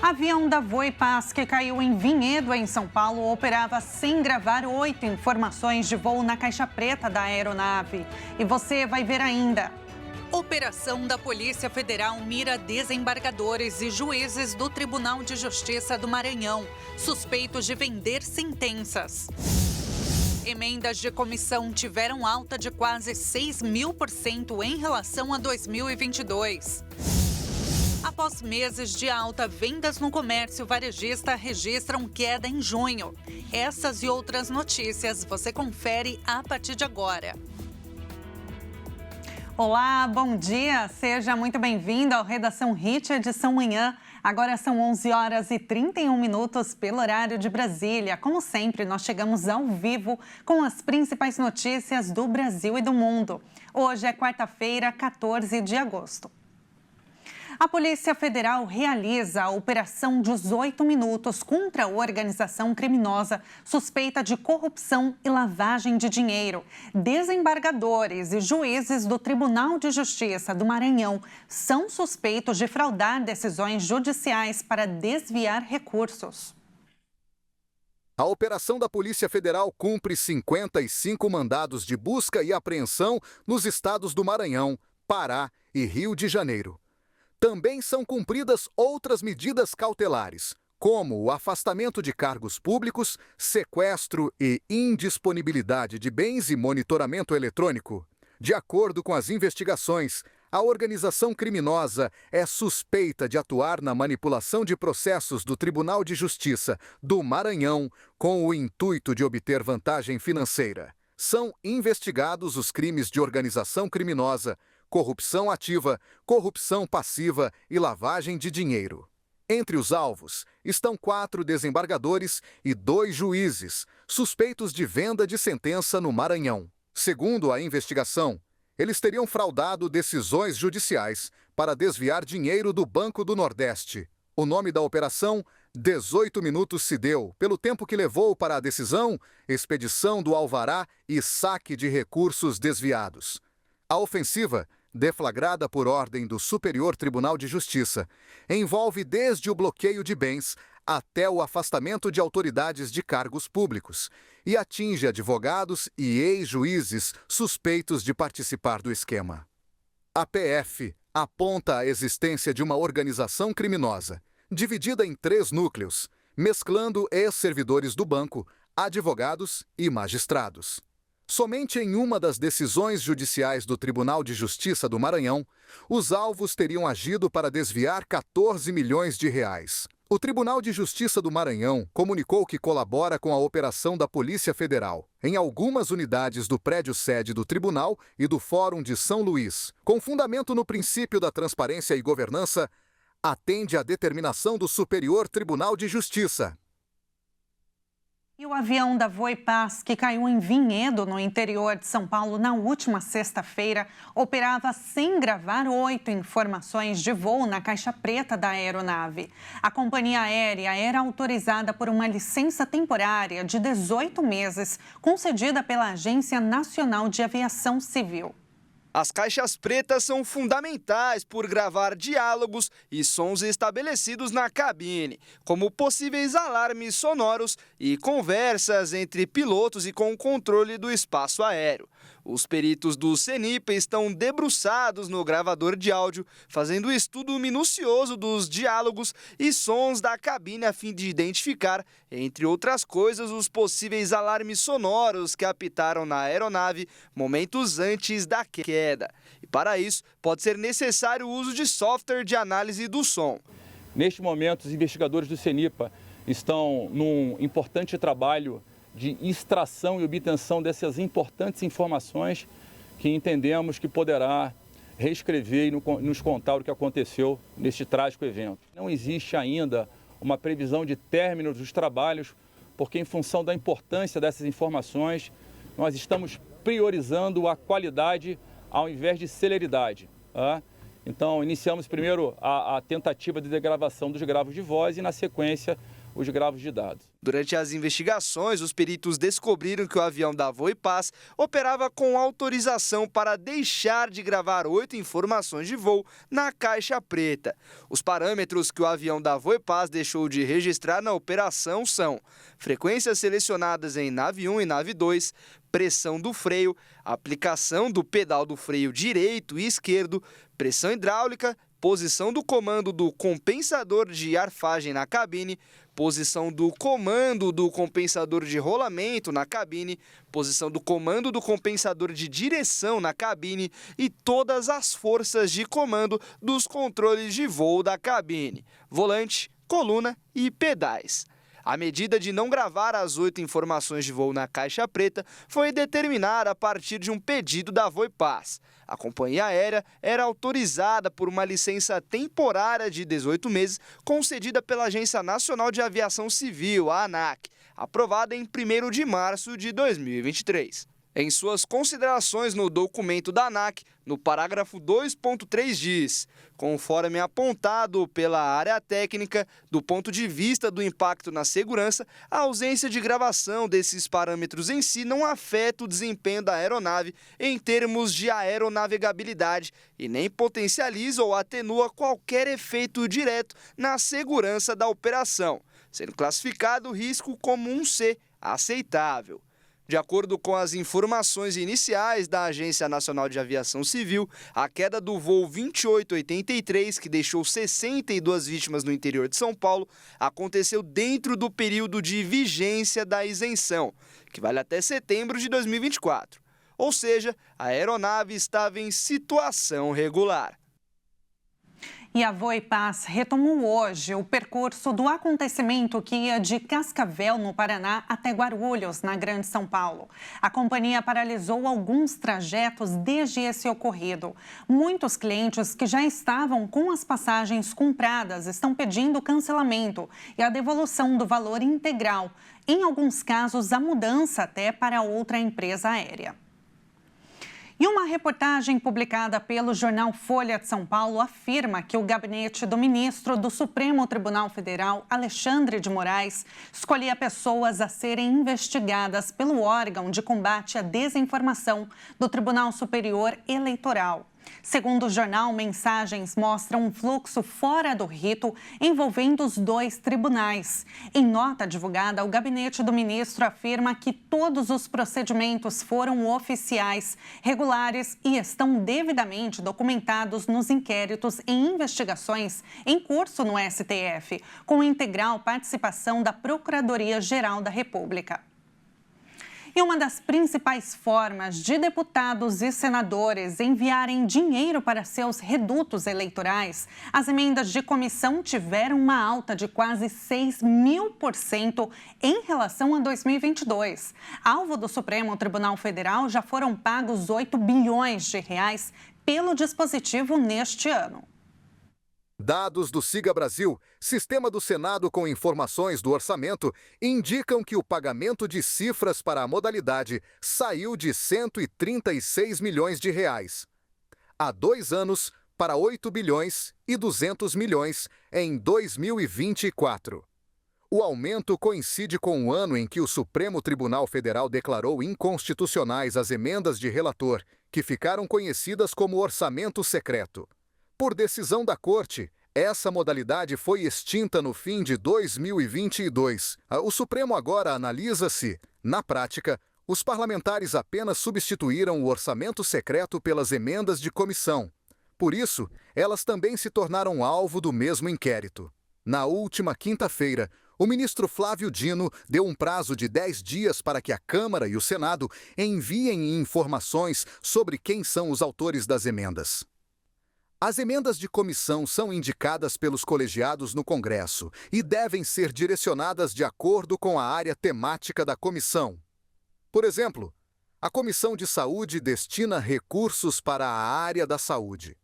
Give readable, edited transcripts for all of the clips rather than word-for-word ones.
Avião da Voipaz, que caiu em Vinhedo, em São Paulo, operava sem gravar 8 informações de voo na caixa preta da aeronave. E você vai ver ainda. Operação da Polícia Federal mira desembargadores e juízes do Tribunal de Justiça do Maranhão, suspeitos de vender sentenças. Emendas de comissão tiveram alta de quase 6.000% em relação a 2022. Após meses de alta, vendas no comércio varejista registram queda em junho. Essas e outras notícias você confere a partir de agora. Olá, bom dia. Seja muito bem-vindo ao Redação Hit, edição manhã. Agora são 11h31 pelo horário de Brasília. Como sempre, nós chegamos ao vivo com as principais notícias do Brasil e do mundo. Hoje é quarta-feira, 14 de agosto. A Polícia Federal realiza a Operação 18 Minutos contra a organização criminosa suspeita de corrupção e lavagem de dinheiro. Desembargadores e juízes do Tribunal de Justiça do Maranhão são suspeitos de fraudar decisões judiciais para desviar recursos. A operação da Polícia Federal cumpre 55 mandados de busca e apreensão nos estados do Maranhão, Pará e Rio de Janeiro. Também são cumpridas outras medidas cautelares, como o afastamento de cargos públicos, sequestro e indisponibilidade de bens e monitoramento eletrônico. De acordo com as investigações, a organização criminosa é suspeita de atuar na manipulação de processos do Tribunal de Justiça do Maranhão com o intuito de obter vantagem financeira. São investigados os crimes de organização criminosa, corrupção ativa, corrupção passiva e lavagem de dinheiro. Entre os alvos estão 4 desembargadores e 2 juízes, suspeitos de venda de sentença no Maranhão. Segundo a investigação, eles teriam fraudado decisões judiciais para desviar dinheiro do Banco do Nordeste. O nome da operação, 18 minutos, se deu pelo tempo que levou para a decisão, expedição do alvará e saque de recursos desviados. A ofensiva, deflagrada por ordem do Superior Tribunal de Justiça, envolve desde o bloqueio de bens até o afastamento de autoridades de cargos públicos e atinge advogados e ex-juízes suspeitos de participar do esquema. A PF aponta a existência de uma organização criminosa, dividida em 3 núcleos, mesclando ex-servidores do banco, advogados e magistrados. Somente em uma das decisões judiciais do Tribunal de Justiça do Maranhão, os alvos teriam agido para desviar 14 milhões de reais. O Tribunal de Justiça do Maranhão comunicou que colabora com a operação da Polícia Federal em algumas unidades do prédio sede do Tribunal e do Fórum de São Luís. Com fundamento no princípio da transparência e governança, atende à determinação do Superior Tribunal de Justiça. E o avião da Voipaz, que caiu em Vinhedo, no interior de São Paulo, na última sexta-feira, operava sem gravar 8 informações de voo na caixa preta da aeronave. A companhia aérea era autorizada por uma licença temporária de 18 meses, concedida pela Agência Nacional de Aviação Civil. As caixas pretas são fundamentais por gravar diálogos e sons estabelecidos na cabine, como possíveis alarmes sonoros e conversas entre pilotos e com o controle do espaço aéreo. Os peritos do CENIPA estão debruçados no gravador de áudio, fazendo um estudo minucioso dos diálogos e sons da cabine a fim de identificar, entre outras coisas, os possíveis alarmes sonoros que apitaram na aeronave momentos antes da queda. E para isso, pode ser necessário o uso de software de análise do som. Neste momento, os investigadores do CENIPA estão num importante trabalho de extração e obtenção dessas importantes informações que entendemos que poderá reescrever e nos contar o que aconteceu neste trágico evento. Não existe ainda uma previsão de término dos trabalhos, porque em função da importância dessas informações, nós estamos priorizando a qualidade ao invés de celeridade. Tá? Então, iniciamos primeiro a tentativa de degravação dos gravos de voz e, na sequência, os gravos de dados. Durante as investigações, os peritos descobriram que o avião da Voipaz operava com autorização para deixar de gravar 8 informações de voo na caixa preta. Os parâmetros que o avião da Voipaz deixou de registrar na operação são frequências selecionadas em nave 1 e nave 2, pressão do freio, aplicação do pedal do freio direito e esquerdo, pressão hidráulica, posição do comando do compensador de arfagem na cabine, posição do comando do compensador de rolamento na cabine, posição do comando do compensador de direção na cabine e todas as forças de comando dos controles de voo da cabine, volante, coluna e pedais. A medida de não gravar as 8 informações de voo na caixa preta foi determinada a partir de um pedido da Voipaz. A companhia aérea era autorizada por uma licença temporária de 18 meses concedida pela Agência Nacional de Aviação Civil, a ANAC, aprovada em 1º de março de 2023. Em suas considerações no documento da ANAC, no parágrafo 2.3 diz: conforme apontado pela área técnica, do ponto de vista do impacto na segurança, a ausência de gravação desses parâmetros em si não afeta o desempenho da aeronave em termos de aeronavegabilidade e nem potencializa ou atenua qualquer efeito direto na segurança da operação, sendo classificado o risco como um C aceitável. De acordo com as informações iniciais da Agência Nacional de Aviação Civil, a queda do voo 2883, que deixou 62 vítimas no interior de São Paulo, aconteceu dentro do período de vigência da isenção, que vale até setembro de 2024. Ou seja, a aeronave estava em situação regular. E a Voipaz retomou hoje o percurso do acontecimento que ia de Cascavel, no Paraná, até Guarulhos, na Grande São Paulo. A companhia paralisou alguns trajetos desde esse ocorrido. Muitos clientes que já estavam com as passagens compradas estão pedindo cancelamento e a devolução do valor integral. Em alguns casos, a mudança até para outra empresa aérea. E uma reportagem publicada pelo jornal Folha de São Paulo afirma que o gabinete do ministro do Supremo Tribunal Federal, Alexandre de Moraes, escolhia pessoas a serem investigadas pelo órgão de combate à desinformação do Tribunal Superior Eleitoral. Segundo o jornal, mensagens mostram um fluxo fora do rito envolvendo os dois tribunais. Em nota divulgada, o gabinete do ministro afirma que todos os procedimentos foram oficiais, regulares e estão devidamente documentados nos inquéritos e investigações em curso no STF, com integral participação da Procuradoria-Geral da República. E uma das principais formas de deputados e senadores enviarem dinheiro para seus redutos eleitorais, as emendas de comissão tiveram uma alta de quase 6.000% em relação a 2022. Alvo do Supremo Tribunal Federal, já foram pagos R$8 bilhões pelo dispositivo neste ano. Dados do Siga Brasil, sistema do Senado com informações do orçamento, indicam que o pagamento de cifras para a modalidade saiu de R$136 milhões. Há 2 anos, para R$8 bilhões e 200 milhões em 2024. O aumento coincide com o ano em que o Supremo Tribunal Federal declarou inconstitucionais as emendas de relator, que ficaram conhecidas como orçamento secreto. Por decisão da Corte, essa modalidade foi extinta no fim de 2022. O Supremo agora analisa se, na prática, os parlamentares apenas substituíram o orçamento secreto pelas emendas de comissão. Por isso, elas também se tornaram alvo do mesmo inquérito. Na última quinta-feira, o ministro Flávio Dino deu um prazo de 10 dias para que a Câmara e o Senado enviem informações sobre quem são os autores das emendas. As emendas de comissão são indicadas pelos colegiados no Congresso e devem ser direcionadas de acordo com a área temática da comissão. Por exemplo, a Comissão de Saúde destina recursos para a área da saúde.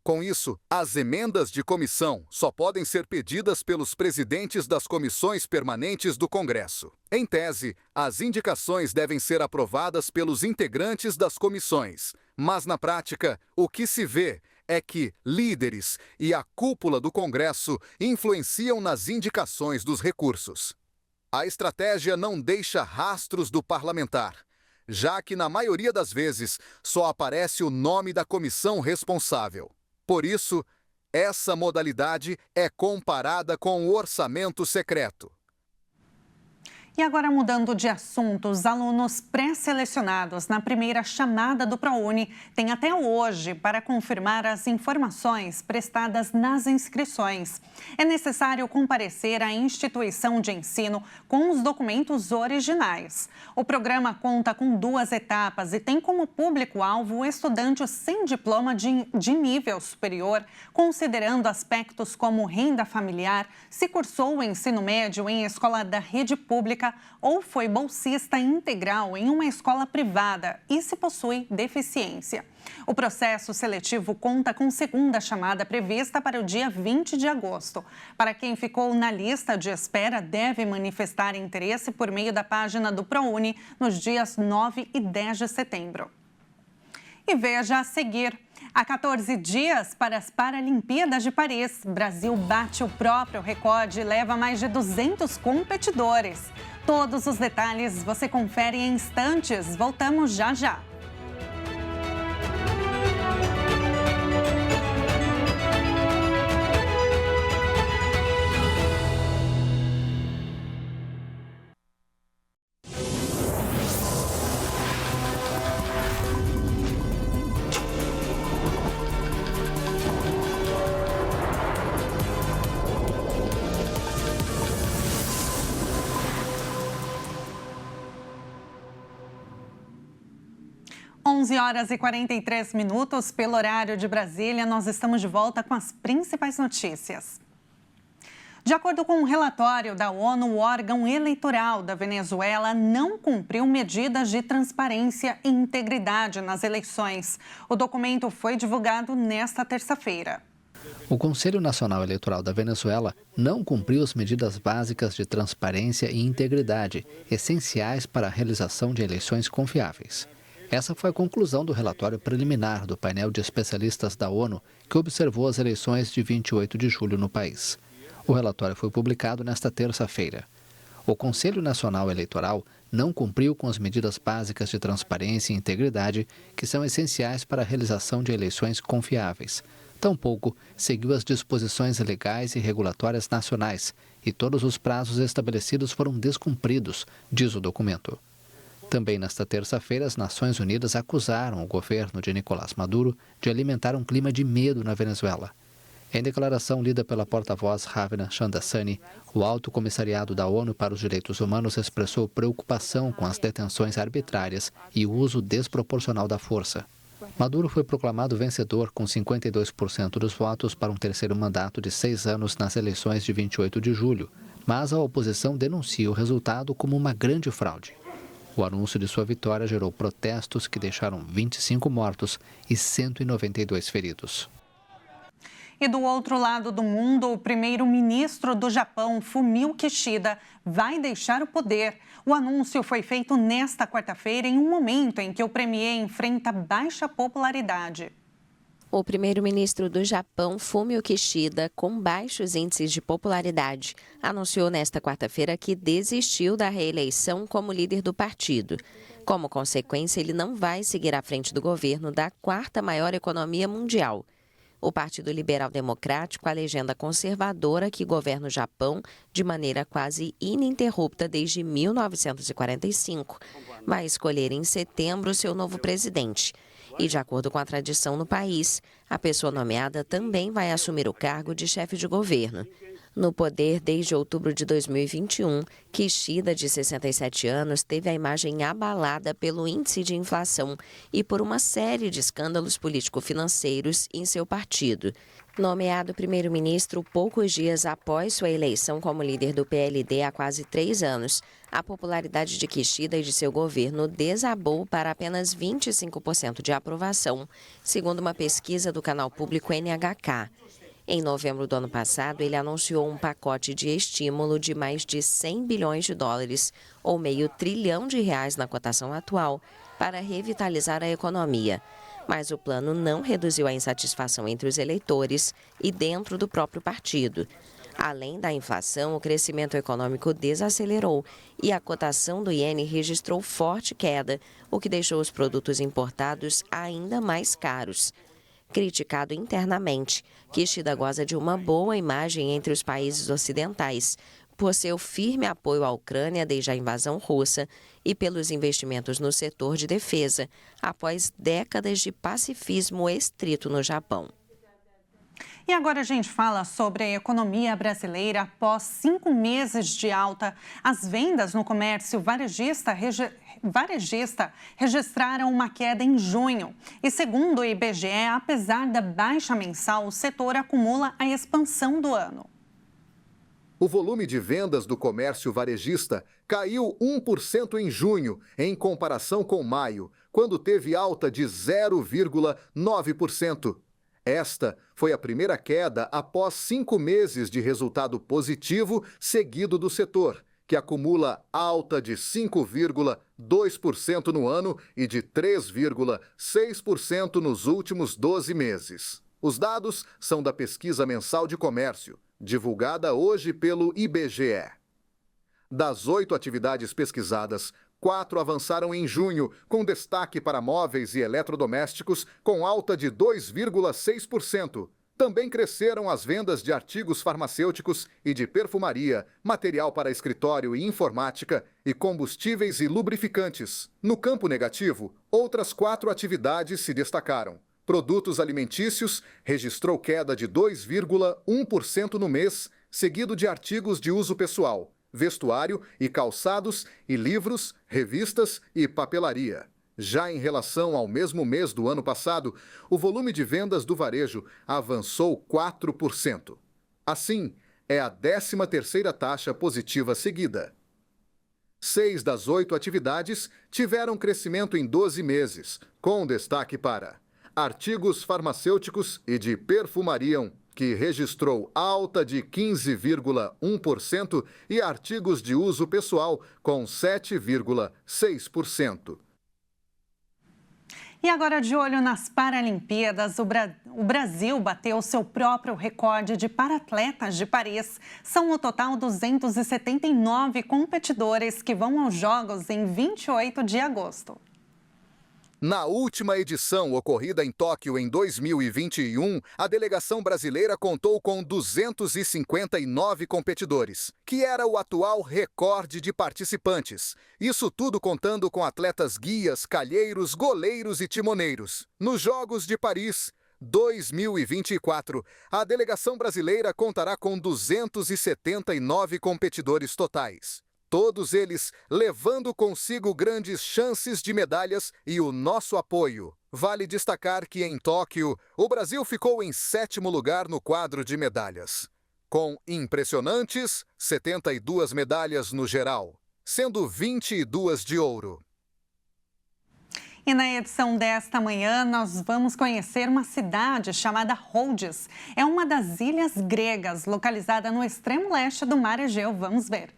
Com isso, as emendas de comissão só podem ser pedidas pelos presidentes das comissões permanentes do Congresso. Em tese, as indicações devem ser aprovadas pelos integrantes das comissões, mas na prática, o que se vê é que líderes e a cúpula do Congresso influenciam nas indicações dos recursos. A estratégia não deixa rastros do parlamentar, já que, na maioria das vezes, só aparece o nome da comissão responsável. Por isso, essa modalidade é comparada com o orçamento secreto. E agora, mudando de assunto, os alunos pré-selecionados na primeira chamada do ProUni têm até hoje para confirmar as informações prestadas nas inscrições. É necessário comparecer à instituição de ensino com os documentos originais. O programa conta com 2 etapas e tem como público-alvo estudantes sem diploma de nível superior, considerando aspectos como renda familiar, se cursou o ensino médio em escola da rede pública ou foi bolsista integral em uma escola privada e se possui deficiência. O processo seletivo conta com segunda chamada prevista para o dia 20 de agosto. Para quem ficou na lista de espera, deve manifestar interesse por meio da página do ProUni nos dias 9 e 10 de setembro. E veja a seguir. Há 14 dias para as Paralimpíadas de Paris, Brasil bate o próprio recorde e leva mais de 200 competidores. Todos os detalhes você confere em instantes. Voltamos já já. Horas e 43 minutos, pelo horário de Brasília, nós estamos de volta com as principais notícias. De acordo com um relatório da ONU, o órgão eleitoral da Venezuela não cumpriu medidas de transparência e integridade nas eleições. O documento foi divulgado nesta terça-feira. O Conselho Nacional Eleitoral da Venezuela não cumpriu as medidas básicas de transparência e integridade, essenciais para a realização de eleições confiáveis. Essa foi a conclusão do relatório preliminar do painel de especialistas da ONU que observou as eleições de 28 de julho no país. O relatório foi publicado nesta terça-feira. O Conselho Nacional Eleitoral não cumpriu com as medidas básicas de transparência e integridade que são essenciais para a realização de eleições confiáveis. Tampouco seguiu as disposições legais e regulatórias nacionais e todos os prazos estabelecidos foram descumpridos, diz o documento. Também nesta terça-feira, as Nações Unidas acusaram o governo de Nicolás Maduro de alimentar um clima de medo na Venezuela. Em declaração lida pela porta-voz Ravena Shamdasani, o Alto Comissariado da ONU para os Direitos Humanos expressou preocupação com as detenções arbitrárias e o uso desproporcional da força. Maduro foi proclamado vencedor com 52% dos votos para um terceiro mandato de 6 anos nas eleições de 28 de julho, mas a oposição denuncia o resultado como uma grande fraude. O anúncio de sua vitória gerou protestos que deixaram 25 mortos e 192 feridos. E do outro lado do mundo, o primeiro-ministro do Japão, Fumio Kishida, vai deixar o poder. O anúncio foi feito nesta quarta-feira, em um momento em que o premier enfrenta baixa popularidade. O primeiro-ministro do Japão, Fumio Kishida, com baixos índices de popularidade, anunciou nesta quarta-feira que desistiu da reeleição como líder do partido. Como consequência, ele não vai seguir à frente do governo da 4ª maior economia mundial. O Partido Liberal Democrático, a legenda conservadora que governa o Japão de maneira quase ininterrupta desde 1945, vai escolher em setembro seu novo presidente. E, de acordo com a tradição no país, a pessoa nomeada também vai assumir o cargo de chefe de governo. No poder desde outubro de 2021, Kishida, de 67 anos, teve a imagem abalada pelo índice de inflação e por uma série de escândalos político-financeiros em seu partido. Nomeado primeiro-ministro poucos dias após sua eleição como líder do PLD há quase 3 anos, a popularidade de Kishida e de seu governo desabou para apenas 25% de aprovação, segundo uma pesquisa do canal público NHK. Em novembro do ano passado, ele anunciou um pacote de estímulo de mais de 100 bilhões de dólares, ou R$500 bilhão na cotação atual, para revitalizar a economia. Mas o plano não reduziu a insatisfação entre os eleitores e dentro do próprio partido. Além da inflação, o crescimento econômico desacelerou e a cotação do iene registrou forte queda, o que deixou os produtos importados ainda mais caros. Criticado internamente, Kishida goza de uma boa imagem entre os países ocidentais, por seu firme apoio à Ucrânia desde a invasão russa e pelos investimentos no setor de defesa, após décadas de pacifismo estrito no Japão. E agora a gente fala sobre a economia brasileira após 5 meses de alta. As vendas no comércio varejista registraram uma queda em junho. E segundo o IBGE, apesar da baixa mensal, o setor acumula a expansão do ano. O volume de vendas do comércio varejista caiu 1% em junho, em comparação com maio, quando teve alta de 0,9%. Esta foi a primeira queda após 5 meses de resultado positivo seguido do setor, que acumula alta de 5,2% no ano e de 3,6% nos últimos 12 meses. Os dados são da Pesquisa Mensal de Comércio, divulgada hoje pelo IBGE. Das 8 atividades pesquisadas, 4 avançaram em junho, com destaque para móveis e eletrodomésticos, com alta de 2,6%. Também cresceram as vendas de artigos farmacêuticos e de perfumaria, material para escritório e informática e combustíveis e lubrificantes. No campo negativo, outras 4 atividades se destacaram. Produtos alimentícios registrou queda de 2,1% no mês, seguido de artigos de uso pessoal, vestuário e calçados e livros, revistas e papelaria. Já em relação ao mesmo mês do ano passado, o volume de vendas do varejo avançou 4%. Assim, é a 13ª taxa positiva seguida. 6 das 8 atividades tiveram crescimento em 12 meses, com destaque para artigos farmacêuticos e de perfumaria, que registrou alta de 15,1%, e artigos de uso pessoal, com 7,6%. E agora, de olho nas Paralimpíadas, o Brasil bateu seu próprio recorde de paratletas de Paris. São no total 279 competidores que vão aos Jogos em 28 de agosto. Na última edição, ocorrida em Tóquio em 2021, a delegação brasileira contou com 259 competidores, que era o atual recorde de participantes. Isso tudo contando com atletas guias, calheiros, goleiros e timoneiros. Nos Jogos de Paris 2024, a delegação brasileira contará com 279 competidores totais. Todos eles levando consigo grandes chances de medalhas e o nosso apoio. Vale destacar que em Tóquio, o Brasil ficou em 7º lugar no quadro de medalhas, com impressionantes 72 medalhas no geral, sendo 22 de ouro. E na edição desta manhã, nós vamos conhecer uma cidade chamada Rhodes. É uma das ilhas gregas, localizada no extremo leste do Mar Egeu. Vamos ver.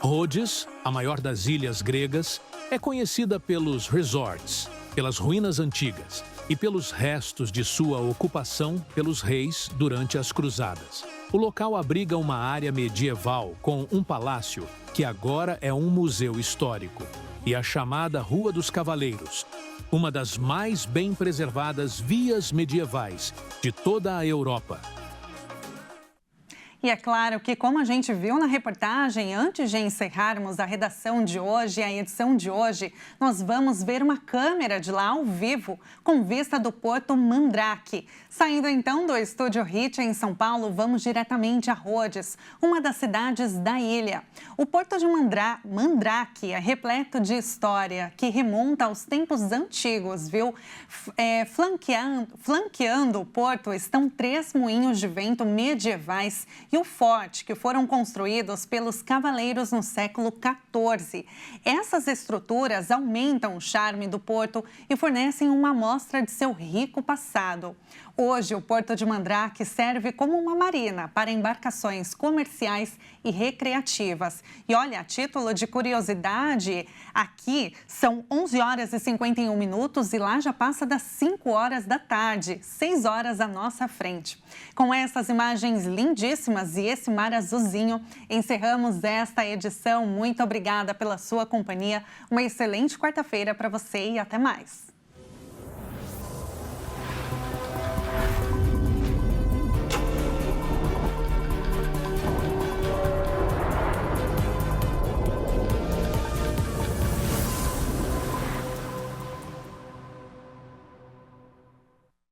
Rhodes, a maior das ilhas gregas, é conhecida pelos resorts, pelas ruínas antigas e pelos restos de sua ocupação pelos reis durante as cruzadas. O local abriga uma área medieval com um palácio que agora é um museu histórico e a chamada Rua dos Cavaleiros, uma das mais bem preservadas vias medievais de toda a Europa. E é claro que, como a gente viu na reportagem, antes de encerrarmos a redação de hoje, a edição de hoje, nós vamos ver uma câmera de lá ao vivo, com vista do Porto Mandrake. Saindo então do Estúdio Hit em São Paulo, vamos diretamente a Rhodes, uma das cidades da ilha. O Porto de Mandrake é repleto de história, que remonta aos tempos antigos, viu? Flanqueando o porto estão 3 moinhos de vento medievais e o forte, que foram construídos pelos cavaleiros no século XIV. Essas estruturas aumentam o charme do porto e fornecem uma amostra de seu rico passado. Hoje, o Porto de Mandrake serve como uma marina para embarcações comerciais e recreativas. E olha, a título de curiosidade, aqui são 11 horas e 51 minutos e lá já passa das 5 horas da tarde, 6 horas à nossa frente. Com essas imagens lindíssimas e esse mar azulzinho, encerramos esta edição. Muito obrigada pela sua companhia. Uma excelente quarta-feira para você e até mais.